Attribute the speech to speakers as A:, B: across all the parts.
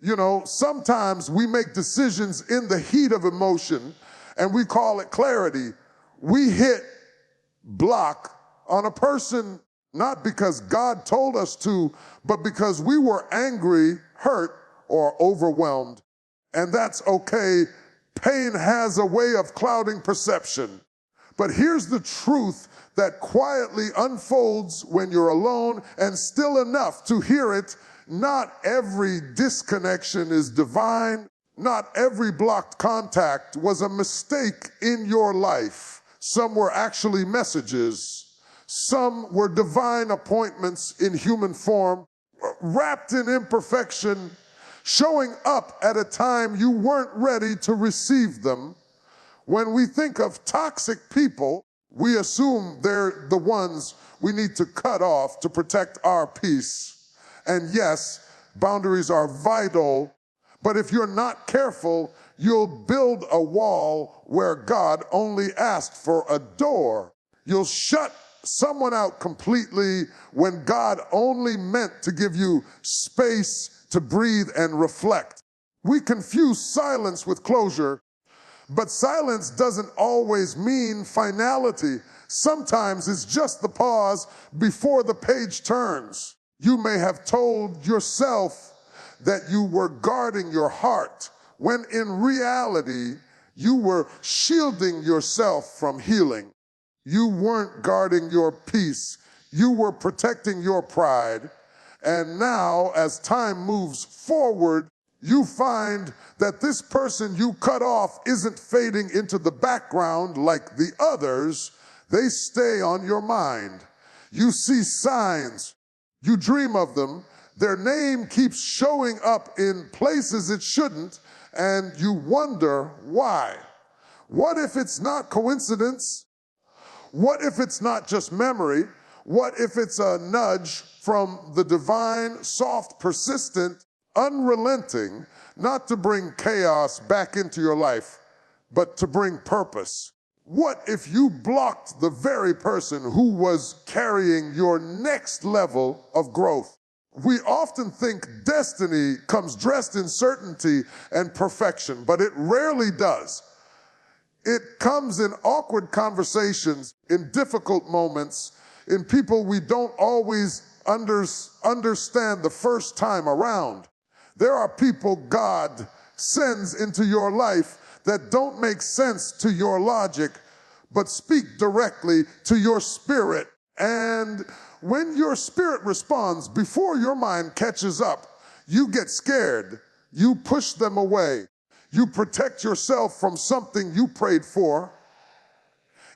A: You know, sometimes we make decisions in the heat of emotion and we call it clarity. We hit block on a person not because God told us to, but because we were angry, hurt, or overwhelmed. And that's okay. Pain has a way of clouding perception. But here's the truth that quietly unfolds when you're alone and still enough to hear it. Not every disconnection is divine. Not every blocked contact was a mistake in your life. Some were actually messages. Some were divine appointments in human form, wrapped in imperfection, showing up at a time you weren't ready to receive them. When we think of toxic people, we assume they're the ones we need to cut off to protect our peace. And yes, boundaries are vital, but if you're not careful, you'll build a wall where God only asked for a door. You'll shut someone out completely when God only meant to give you space to breathe and reflect. We confuse silence with closure, but silence doesn't always mean finality. Sometimes it's just the pause before the page turns. You may have told yourself that you were guarding your heart, when in reality, you were shielding yourself from healing. You weren't guarding your peace. You were protecting your pride. And now, as time moves forward, you find that this person you cut off isn't fading into the background like the others. They stay on your mind. You see signs. You dream of them. Their name keeps showing up in places it shouldn't, and you wonder why. What if it's not coincidence? What if it's not just memory? What if it's a nudge from the divine, soft, persistent, unrelenting, not to bring chaos back into your life, but to bring purpose? What if you blocked the very person who was carrying your next level of growth? We often think destiny comes dressed in certainty and perfection, but it rarely does. It comes in awkward conversations, in difficult moments, in people we don't always understand the first time around. There are people God sends into your life that don't make sense to your logic, but speak directly to your spirit. And when your spirit responds before your mind catches up, you get scared. You push them away. You protect yourself from something you prayed for.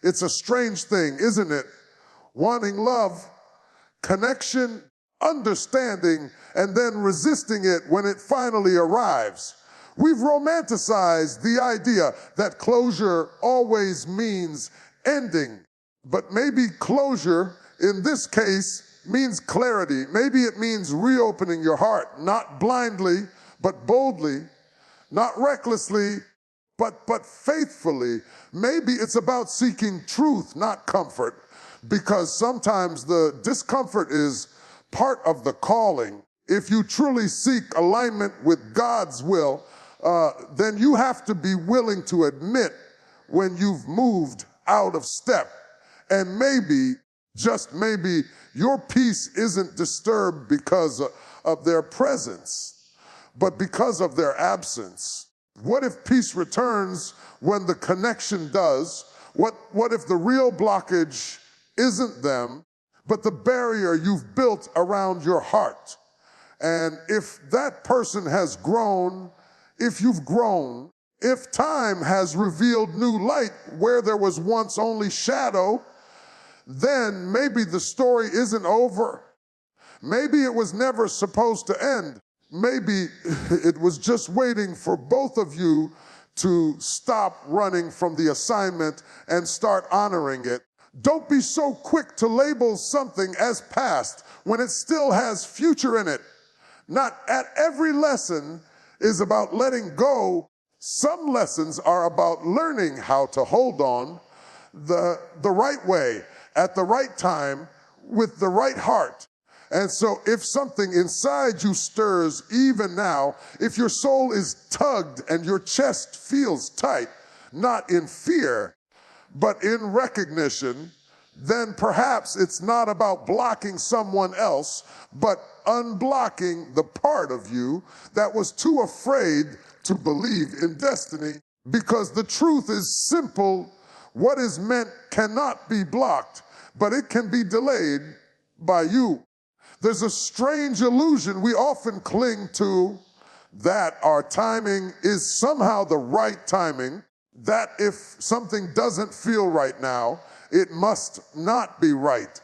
A: It's a strange thing, isn't it? Wanting love, connection, understanding, and then resisting it when it finally arrives. We've romanticized the idea that closure always means ending, but maybe closure in this case means clarity. Maybe it means reopening your heart, not blindly, but boldly, not recklessly, but faithfully. Maybe it's about seeking truth, not comfort, because sometimes the discomfort is part of the calling. If you truly seek alignment with God's will, then you have to be willing to admit when you've moved out of step. And maybe, just maybe, your peace isn't disturbed because of their presence, but because of their absence. What if peace returns when the connection does? What if the real blockage isn't them, but the barrier you've built around your heart? And if that person has grown, if you've grown, if time has revealed new light where there was once only shadow, then maybe the story isn't over. Maybe it was never supposed to end. Maybe it was just waiting for both of you to stop running from the assignment and start honoring it. Don't be so quick to label something as past when it still has future in it. Not at every lesson is about letting go. Some lessons are about learning how to hold on the right way, at the right time, with the right heart. And so if something inside you stirs even now, if your soul is tugged and your chest feels tight, not in fear, but in recognition, then perhaps it's not about blocking someone else, but unblocking the part of you that was too afraid to believe in destiny. Because the truth is simple: what is meant cannot be blocked, but it can be delayed by you. There's a strange illusion we often cling to, that our timing is somehow the right timing, that if something doesn't feel right now, it must not be right.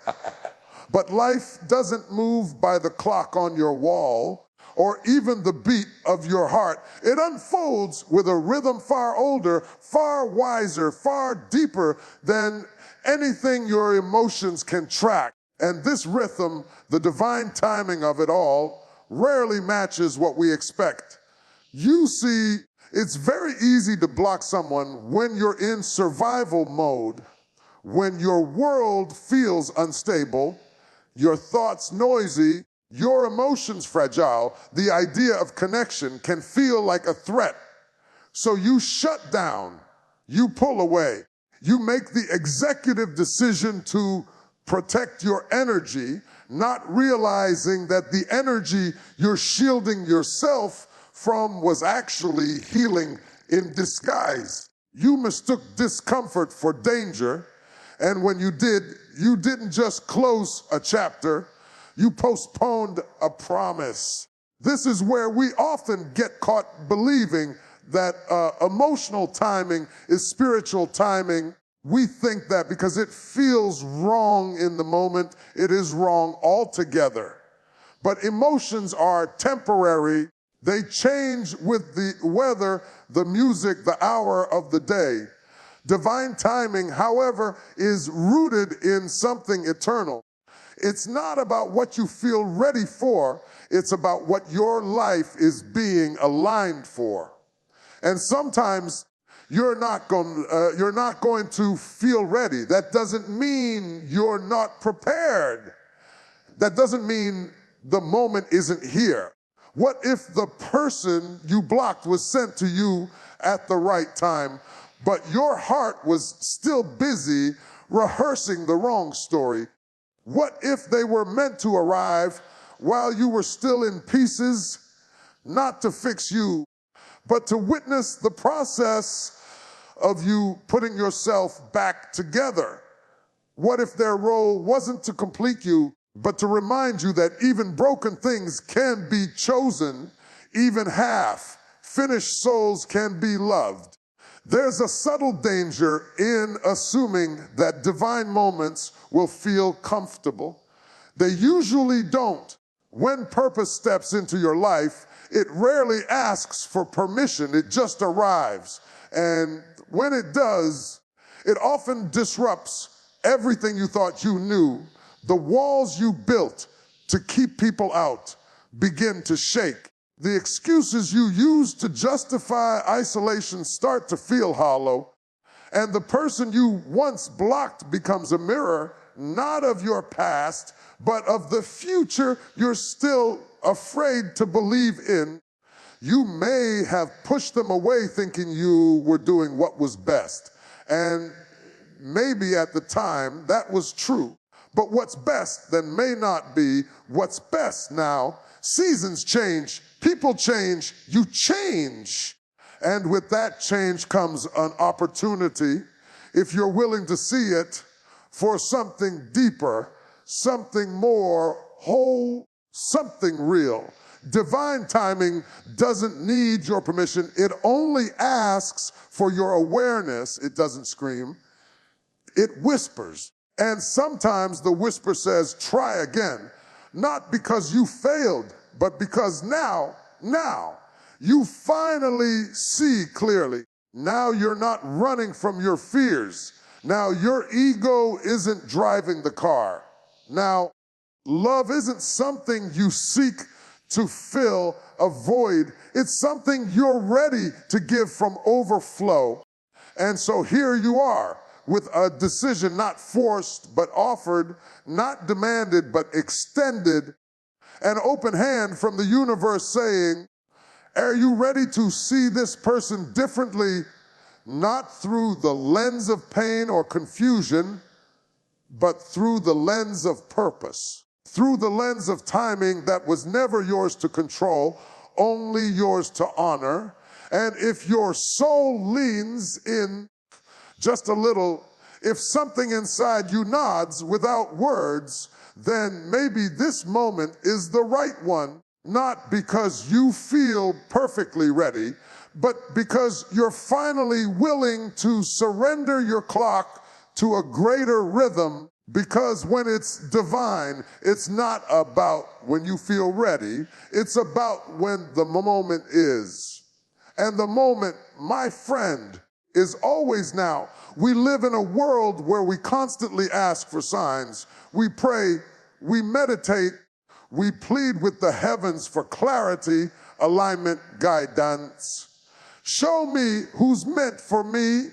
A: But life doesn't move by the clock on your wall or even the beat of your heart. It unfolds with a rhythm far older, far wiser, far deeper than anything your emotions can track. And this rhythm, the divine timing of it all, rarely matches what we expect. You see, it's very easy to block someone when you're in survival mode, when your world feels unstable, your thoughts noisy, your emotions fragile. The idea of connection can feel like a threat. So you shut down, you pull away, you make the executive decision to protect your energy, not realizing that the energy you're shielding yourself from was actually healing in disguise. You mistook discomfort for danger, and when you did, you didn't just close a chapter, you postponed a promise. This is where we often get caught believing that emotional timing is spiritual timing. We think that because it feels wrong in the moment, it is wrong altogether. But emotions are temporary. They change with the weather, the music, the hour of the day. Divine timing, however, is rooted in something eternal. It's not about what you feel ready for. It's about what your life is being aligned for. And sometimes you're not going to feel ready. That doesn't mean you're not prepared. That doesn't mean the moment isn't here. What if the person you blocked was sent to you at the right time, but your heart was still busy rehearsing the wrong story? What if they were meant to arrive while you were still in pieces, not to fix you, but to witness the process of you putting yourself back together? What if their role wasn't to complete you, but to remind you that even broken things can be chosen, even half? Finished souls can be loved. There's a subtle danger in assuming that divine moments will feel comfortable. They usually don't. When purpose steps into your life, it rarely asks for permission. It just arrives. And when it does, it often disrupts everything you thought you knew. The walls you built to keep people out begin to shake. The excuses you used to justify isolation start to feel hollow. And the person you once blocked becomes a mirror, not of your past, but of the future you're still afraid to believe in. You may have pushed them away thinking you were doing what was best. And maybe at the time that was true. But what's best then may not be what's best now. Seasons change, people change, you change. And with that change comes an opportunity, if you're willing to see it, for something deeper, something more whole, something real. Divine timing doesn't need your permission. It only asks for your awareness. It doesn't scream. It whispers. And sometimes the whisper says, try again. Not because you failed, but because now, you finally see clearly. Now you're not running from your fears. Now your ego isn't driving the car. Now, love isn't something you seek to fill a void. It's something you're ready to give from overflow. And so here you are, with a decision not forced but offered, not demanded but extended, an open hand from the universe saying, are you ready to see this person differently, not through the lens of pain or confusion, but through the lens of purpose, through the lens of timing that was never yours to control, only yours to honor. And if your soul leans in just a little, if something inside you nods without words, then maybe this moment is the right one, not because you feel perfectly ready, but because you're finally willing to surrender your clock to a greater rhythm. Because when it's divine, it's not about when you feel ready, it's about when the moment is. And the moment, my friend, is always now. We live in a world where we constantly ask for signs. We pray, we meditate, we plead with the heavens for clarity, alignment, guidance. Show me who's meant for me.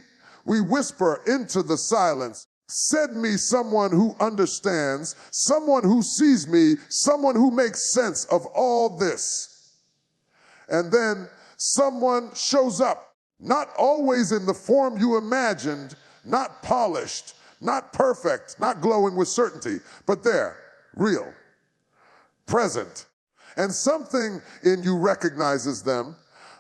A: We whisper into the silence. Send me someone who understands, someone who sees me, someone who makes sense of all this. And then someone shows up, not always in the form you imagined, not polished, not perfect, not glowing with certainty, but there, real, present. And something in you recognizes them,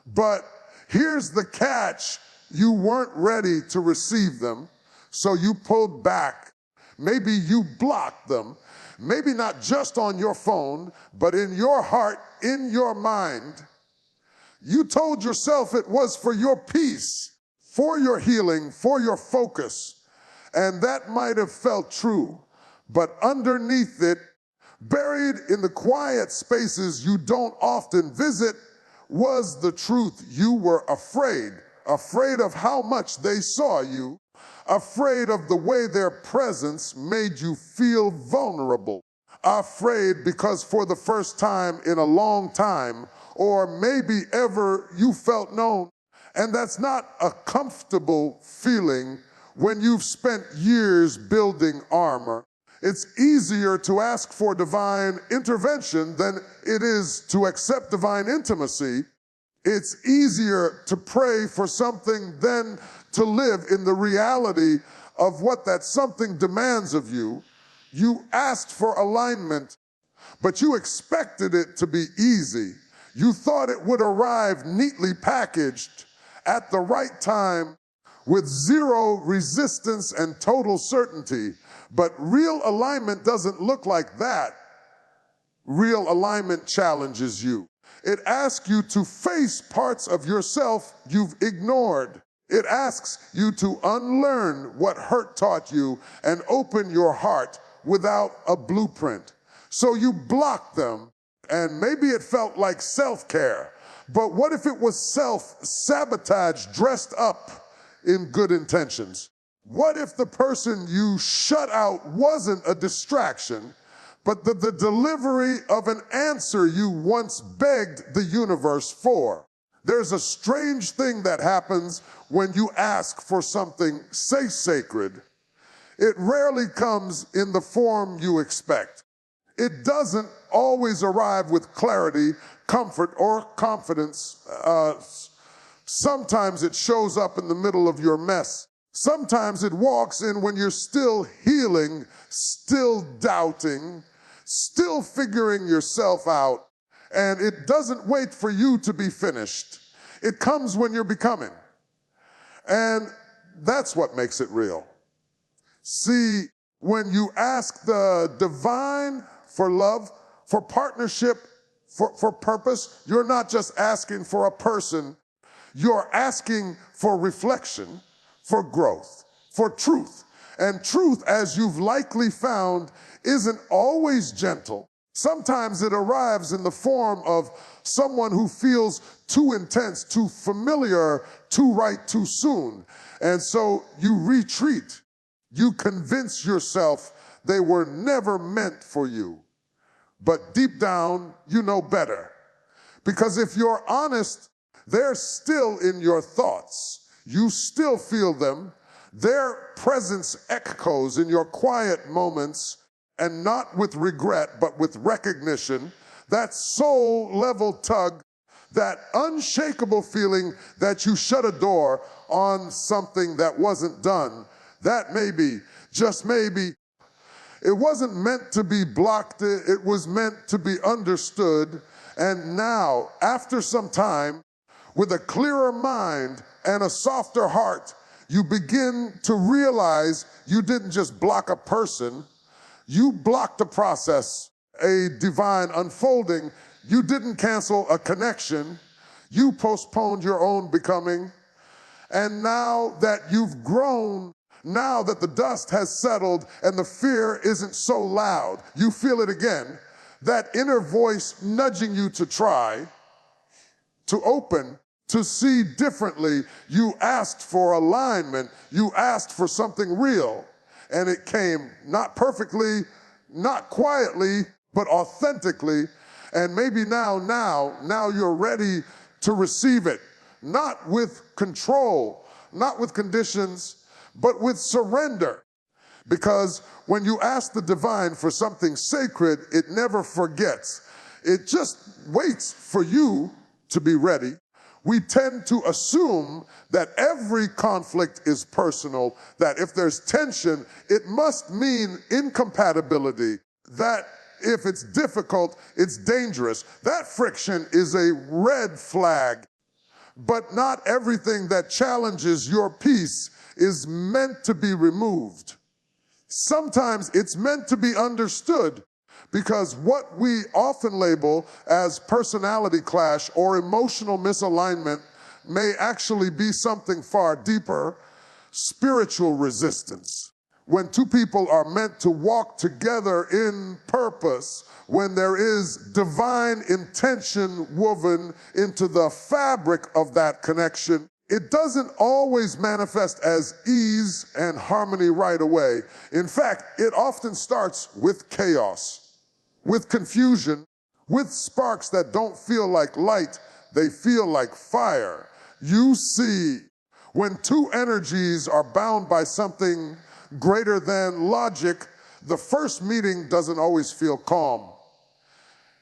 A: but here's the catch: you weren't ready to receive them. So you pulled back. Maybe you blocked them. Maybe not just on your phone, but in your heart, in your mind. You told yourself it was for your peace, for your healing, for your focus. And that might have felt true. But underneath it, buried in the quiet spaces you don't often visit, was the truth. You were afraid of how much they saw you, afraid of the way their presence made you feel vulnerable, afraid because for the first time in a long time, or maybe ever, you felt known. And that's not a comfortable feeling when you've spent years building armor. It's easier to ask for divine intervention than it is to accept divine intimacy. It's easier to pray for something than to live in the reality of what that something demands of you. You asked for alignment, but you expected it to be easy. You thought it would arrive neatly packaged at the right time with zero resistance and total certainty. But real alignment doesn't look like that. Real alignment challenges you. It asks you to face parts of yourself you've ignored. It asks you to unlearn what hurt taught you and open your heart without a blueprint. So you block them, and maybe it felt like self-care. But what if it was self-sabotage dressed up in good intentions? What if the person you shut out wasn't a distraction, but the delivery of an answer you once begged the universe for? There's a strange thing that happens when you ask for something, say sacred. It rarely comes in the form you expect. It doesn't always arrive with clarity, comfort, or confidence. Sometimes it shows up in the middle of your mess. Sometimes it walks in when you're still healing, still doubting, still figuring yourself out. And it doesn't wait for you to be finished. It comes when you're becoming. And that's what makes it real. See, when you ask the divine for love, for partnership, for purpose, you're not just asking for a person, you're asking for reflection, for growth, for truth. And truth, as you've likely found, isn't always gentle. Sometimes it arrives in the form of someone who feels too intense, too familiar, too right, too soon. And so you retreat. You convince yourself they were never meant for you. But deep down, you know better. Because if you're honest, they're still in your thoughts. You still feel them, Their presence echoes in your quiet moments, and not with regret, but with recognition. That soul level tug, that unshakable feeling that you shut a door on something that wasn't done. That maybe, just maybe, it wasn't meant to be blocked, it was meant to be understood. And now, after some time, with a clearer mind and a softer heart, you begin to realize you didn't just block a person, you blocked a process, a divine unfolding. You didn't cancel a connection, you postponed your own becoming. And now that you've grown, now that the dust has settled and the fear isn't so loud, you feel it again, that inner voice nudging you to try, to open, to see differently. You asked for alignment, you asked for something real, and it came not perfectly, not quietly, but authentically. And maybe now you're ready to receive it, not with control, not with conditions, but with surrender. Because when you ask the divine for something sacred, it never forgets. It just waits for you to be ready. We tend to assume that every conflict is personal, that if there's tension, it must mean incompatibility, that if it's difficult, it's dangerous. That friction is a red flag. But not everything that challenges your peace is meant to be removed. Sometimes it's meant to be understood, because what we often label as personality clash or emotional misalignment may actually be something far deeper: spiritual resistance. When two people are meant to walk together in purpose, when there is divine intention woven into the fabric of that connection, it doesn't always manifest as ease and harmony right away. In fact, it often starts with chaos, with confusion, with sparks that don't feel like light, they feel like fire. You see, when two energies are bound by something greater than logic, the first meeting doesn't always feel calm.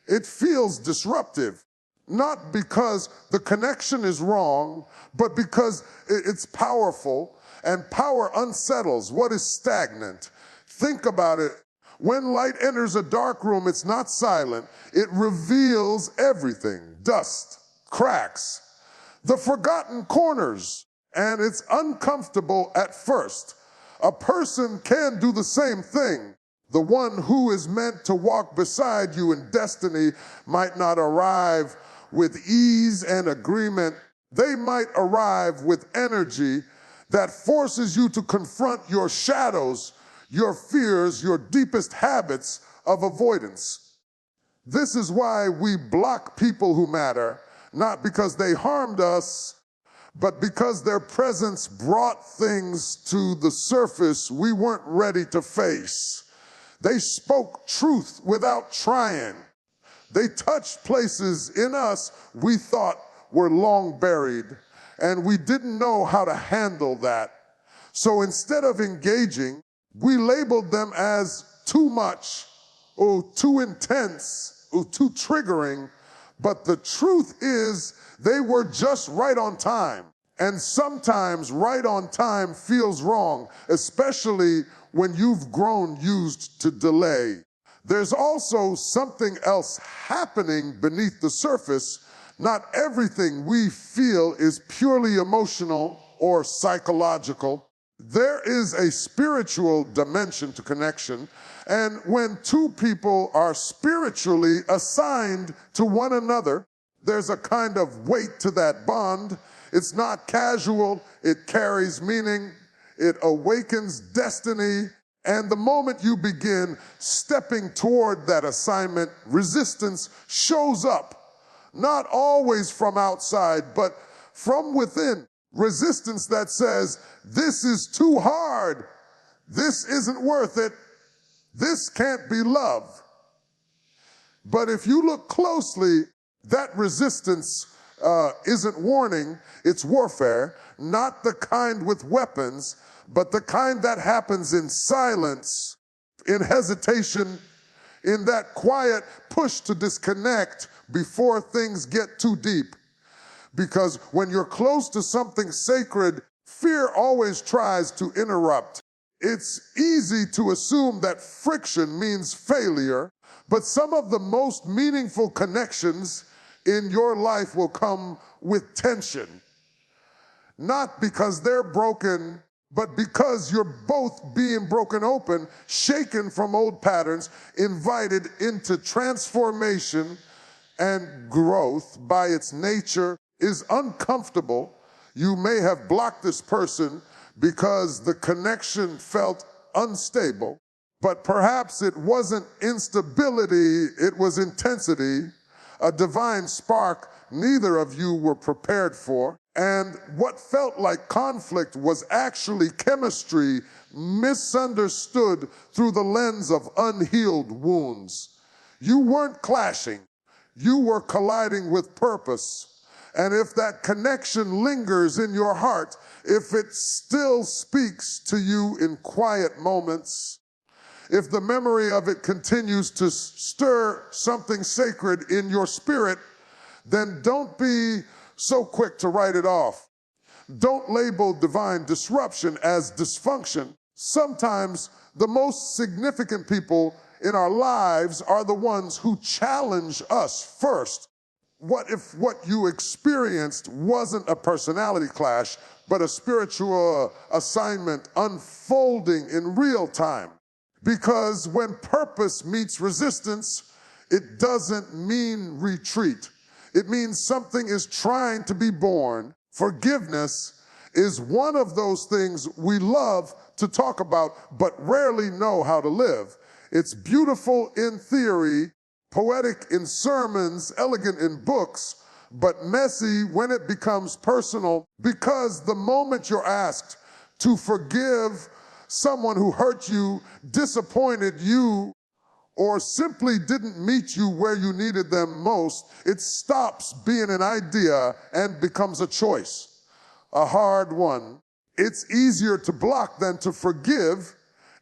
A: It feels disruptive, not because the connection is wrong, but because it's powerful, and power unsettles what is stagnant. Think about it. When light enters a dark room, it's not silent. It reveals everything: dust, cracks, the forgotten corners, and it's uncomfortable at first. A person can do the same thing. The one who is meant to walk beside you in destiny might not arrive with ease and agreement. They might arrive with energy that forces you to confront your shadows, your fears, your deepest habits of avoidance. This is why we block people who matter, not because they harmed us, but because their presence brought things to the surface we weren't ready to face. They spoke truth without trying. They touched places in us we thought were long buried, and we didn't know how to handle that. So instead of engaging, we labeled them as too much, or too intense, or too triggering. But the truth is, they were just right on time. And sometimes right on time feels wrong, especially when you've grown used to delay. There's also something else happening beneath the surface. Not everything we feel is purely emotional or psychological. There is a spiritual dimension to connection, and when two people are spiritually assigned to one another, there's a kind of weight to that bond. It's not casual, it carries meaning, it awakens destiny, and the moment you begin stepping toward that assignment, resistance shows up, not always from outside, but from within. Resistance that says, this is too hard, this isn't worth it, this can't be love. But if you look closely, that resistance isn't warning, it's warfare, not the kind with weapons, but the kind that happens in silence, in hesitation, in that quiet push to disconnect before things get too deep. Because when you're close to something sacred, fear always tries to interrupt. It's easy to assume that friction means failure, but some of the most meaningful connections in your life will come with tension. Not because they're broken, but because you're both being broken open, shaken from old patterns, invited into transformation, and growth by its nature is uncomfortable. You may have blocked this person because the connection felt unstable, but perhaps it wasn't instability, it was intensity, a divine spark neither of you were prepared for. And what felt like conflict was actually chemistry misunderstood through the lens of unhealed wounds. You weren't clashing, you were colliding with purpose. And if that connection lingers in your heart, if it still speaks to you in quiet moments, if the memory of it continues to stir something sacred in your spirit, then don't be so quick to write it off. Don't label divine disruption as dysfunction. Sometimes the most significant people in our lives are the ones who challenge us first. What if what you experienced wasn't a personality clash, but a spiritual assignment unfolding in real time? Because when purpose meets resistance, it doesn't mean retreat. It means something is trying to be born. Forgiveness is one of those things we love to talk about, but rarely know how to live. It's beautiful in theory, poetic in sermons, elegant in books, but messy when it becomes personal, because the moment you're asked to forgive someone who hurt you, disappointed you, or simply didn't meet you where you needed them most, it stops being an idea and becomes a choice, a hard one. It's easier to block than to forgive,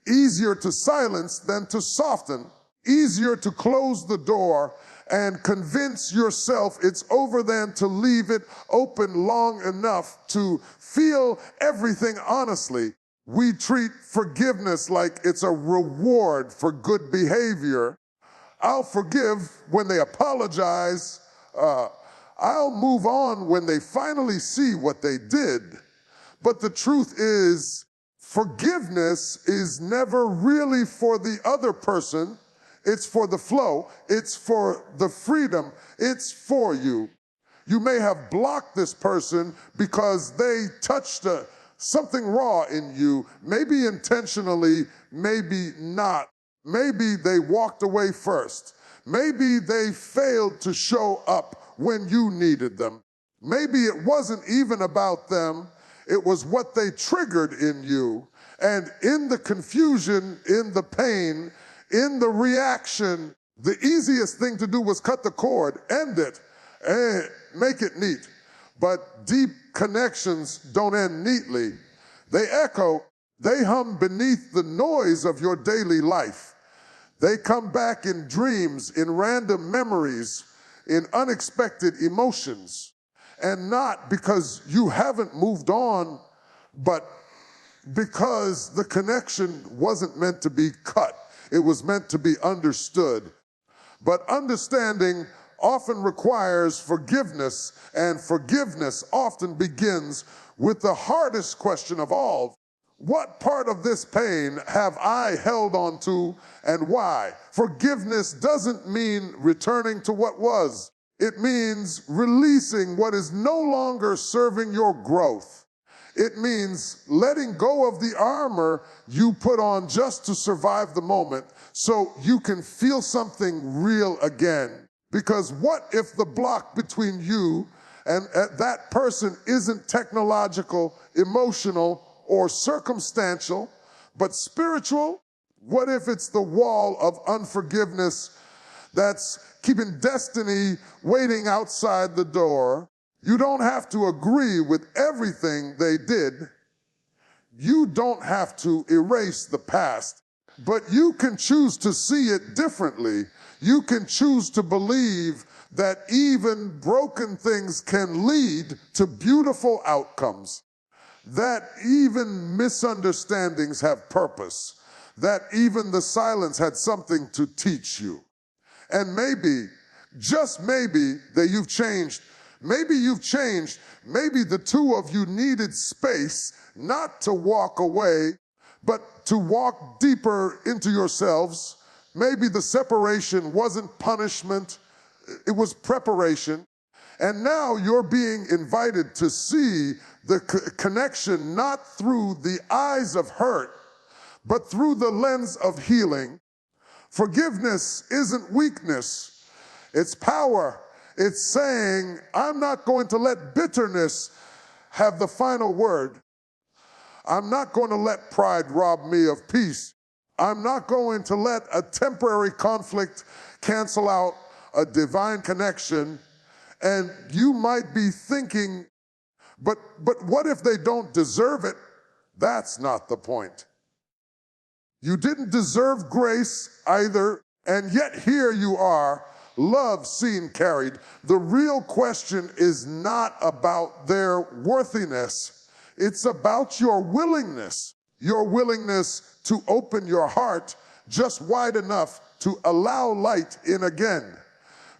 A: easier to silence than to soften, easier to close the door and convince yourself it's over than to leave it open long enough to feel everything honestly. We treat forgiveness like it's a reward for good behavior. I'll forgive when they apologize. I'll move on when they finally see what they did. But the truth is, forgiveness is never really for the other person. It's for the flow. It's for the freedom. It's for you. You may have blocked this person because they touched something raw in you, maybe intentionally, maybe not. Maybe they walked away first. Maybe they failed to show up when you needed them. Maybe it wasn't even about them. It was what they triggered in you. And in the confusion, in the pain, in the reaction, the easiest thing to do was cut the cord, end it, and make it neat. But deep connections don't end neatly. They echo, they hum beneath the noise of your daily life. They come back in dreams, in random memories, in unexpected emotions. And not because you haven't moved on, but because the connection wasn't meant to be cut. It was meant to be understood. But understanding often requires forgiveness, and forgiveness often begins with the hardest question of all. What part of this pain have I held on to, and why? Forgiveness doesn't mean returning to what was. It means releasing what is no longer serving your growth. It means letting go of the armor you put on just to survive the moment so you can feel something real again. Because what if the block between you and that person isn't technological, emotional, or circumstantial, but spiritual? What if it's the wall of unforgiveness that's keeping destiny waiting outside the door? You don't have to agree with everything they did. You don't have to erase the past, but you can choose to see it differently. You can choose to believe that even broken things can lead to beautiful outcomes, that even misunderstandings have purpose, that even the silence had something to teach you. And maybe, just maybe, that you've changed. Maybe you've changed. Maybe the two of you needed space, not to walk away, but to walk deeper into yourselves. Maybe the separation wasn't punishment, it was preparation. And now you're being invited to see the connection not through the eyes of hurt, but through the lens of healing. Forgiveness isn't weakness, it's power. It's saying, I'm not going to let bitterness have the final word. I'm not going to let pride rob me of peace. I'm not going to let a temporary conflict cancel out a divine connection. And you might be thinking, but what if they don't deserve it? That's not the point. You didn't deserve grace either, and yet here you are, love seen carried. The real question is not about their worthiness. It's about your willingness to open your heart just wide enough to allow light in again.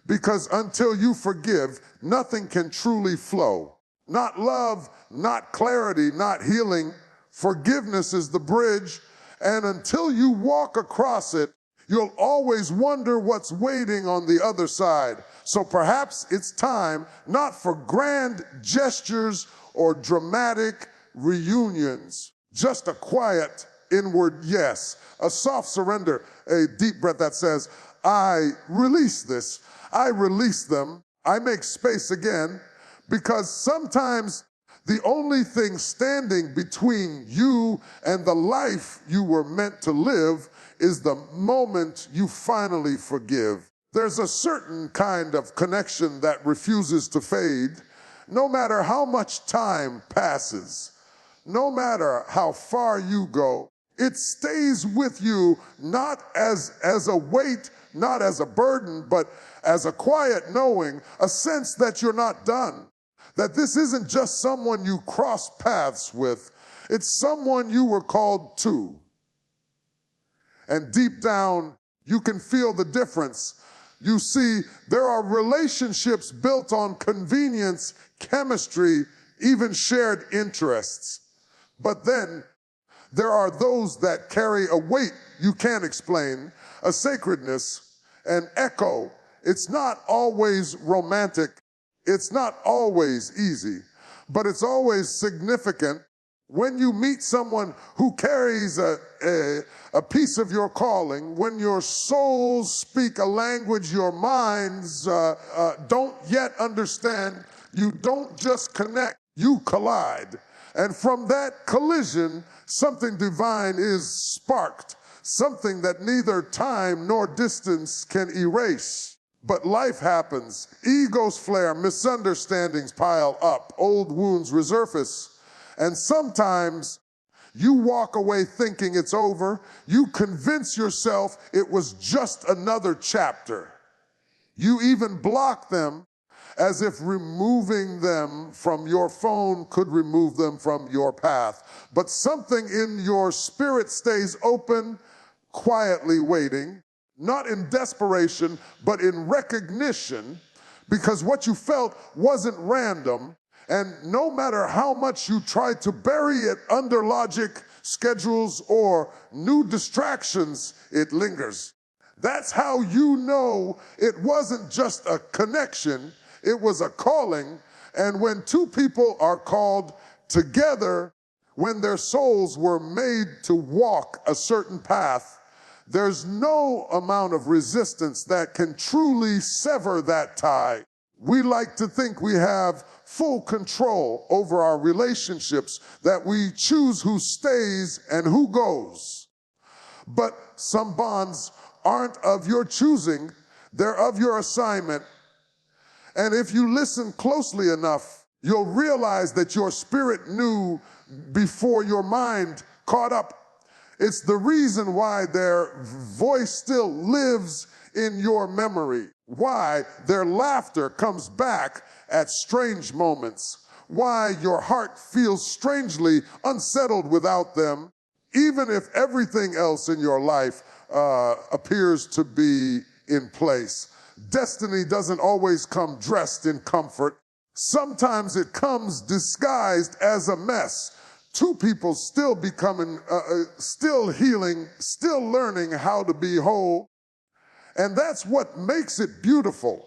A: Because until you forgive, nothing can truly flow. Not love, not clarity, not healing. Forgiveness is the bridge. And until you walk across it, you'll always wonder what's waiting on the other side. So perhaps it's time not for grand gestures or dramatic reunions, just a quiet inward yes, a soft surrender, a deep breath that says, I release this, I release them, I make space again, because sometimes the only thing standing between you and the life you were meant to live is the moment you finally forgive. There's a certain kind of connection that refuses to fade, no matter how much time passes, no matter how far you go. It stays with you not as a weight, not as a burden, but as a quiet knowing, a sense that you're not done. That this isn't just someone you cross paths with, it's someone you were called to. And deep down, you can feel the difference. You see, there are relationships built on convenience, chemistry, even shared interests. But then, there are those that carry a weight you can't explain, a sacredness, an echo. It's not always romantic. It's not always easy, but it's always significant. When you meet someone who carries a piece of your calling, when your souls speak a language your minds don't yet understand, you don't just connect, you collide. And from that collision, something divine is sparked, something that neither time nor distance can erase. But life happens, egos flare, misunderstandings pile up, old wounds resurface. And sometimes you walk away thinking it's over. You convince yourself it was just another chapter. You even block them as if removing them from your phone could remove them from your path. But something in your spirit stays open, quietly waiting, not in desperation, but in recognition, because what you felt wasn't random. And no matter how much you try to bury it under logic, schedules, or new distractions, it lingers. That's how you know it wasn't just a connection, it was a calling. And when two people are called together, when their souls were made to walk a certain path, there's no amount of resistance that can truly sever that tie. We like to think we have full control over our relationships, that we choose who stays and who goes. But some bonds aren't of your choosing, they're of your assignment. And if you listen closely enough, You'll realize that your spirit knew before your mind caught up. It's the reason why their voice still lives in your memory, why their laughter comes back at strange moments, why your heart feels strangely unsettled without them, even if everything else in your life appears to be in place. Destiny doesn't always come dressed in comfort. Sometimes it comes disguised as a mess. Two people still becoming, still healing, still learning how to be whole. And that's what makes it beautiful,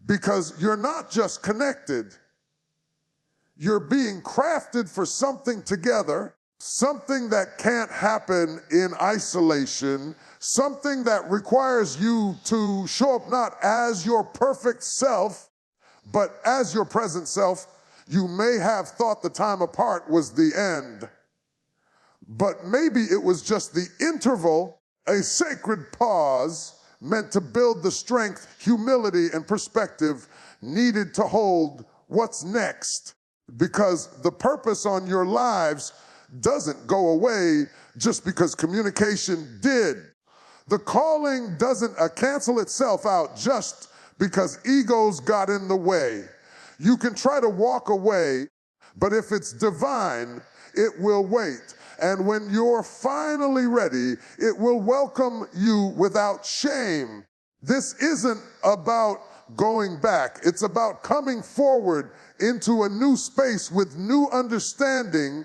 A: because you're not just connected, you're being crafted for something together, something that can't happen in isolation, something that requires you to show up not as your perfect self, but as your present self. You may have thought the time apart was the end, but maybe it was just the interval, a sacred pause meant to build the strength, humility, and perspective needed to hold what's next. Because the purpose on your lives doesn't go away just because communication did. The calling doesn't cancel itself out just because egos got in the way. You can try to walk away, but if it's divine, it will wait. And when you're finally ready, it will welcome you without shame. This isn't about going back. It's about coming forward into a new space with new understanding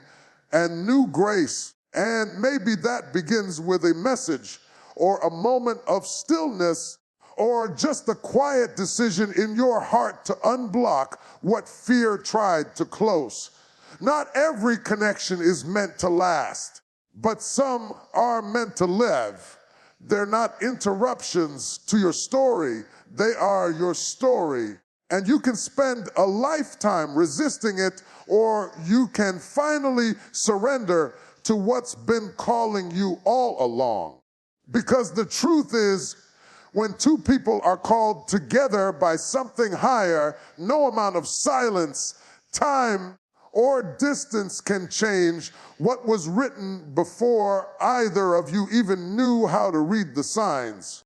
A: and new grace. And maybe that begins with a message or a moment of stillness, or just a quiet decision in your heart to unblock what fear tried to close. Not every connection is meant to last, but some are meant to live. They're not interruptions to your story. They are your story. And you can spend a lifetime resisting it, or you can finally surrender to what's been calling you all along. Because the truth is, when two people are called together by something higher, no amount of silence, time, or distance can change what was written before either of you even knew how to read the signs.